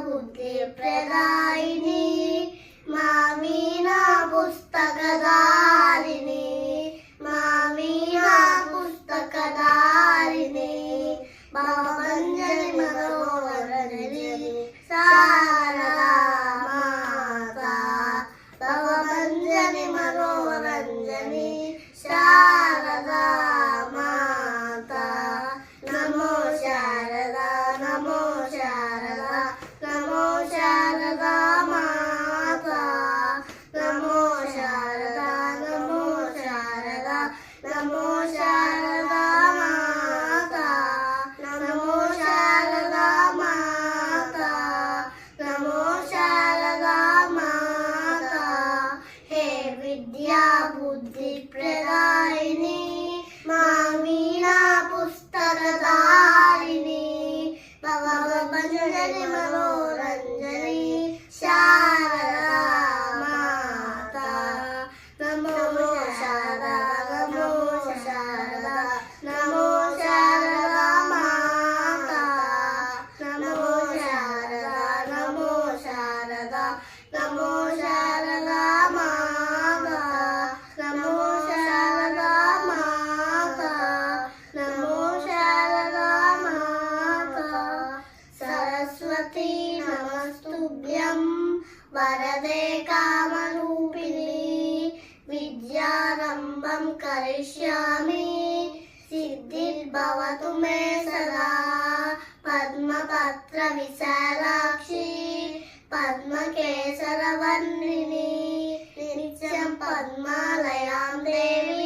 बुद्धिप्रदायिनी मामीना पुस्तकधारिणी मामीना पुस्तकधारिणी भवभञ्जनि मनोरञ्जनि शारदा माता भवभञ्जनि मनोरञ्जनि शारदा माता नमो शारदा नमो शारदा नमो शारदा माता नमो शारदा नमो शारदा नमो शारदा माता नमो शारदा माता नमो शारदा माता हे विद्या बुद्धि प्रदायिनी मामीना पुस्तकधारिणी भवभञ्जनि मनोरञ्जनि शारदा माता नमो शारदा नमो शारदा नमो शारदा माता नमो शारदा नमो शारदा नमो शारदा माता नमो शारदा माता नमो शारदा माता सरस्वती नमस्तुभ्यं वरदे कामरूपिणी विद्यारम्भं करिष्यामि सिद्धिर्भवतु मे सदा पद्मपत्र विशालाक्षी पद्मकेसरवर्णिनी नित्यं पद्मालयां देवी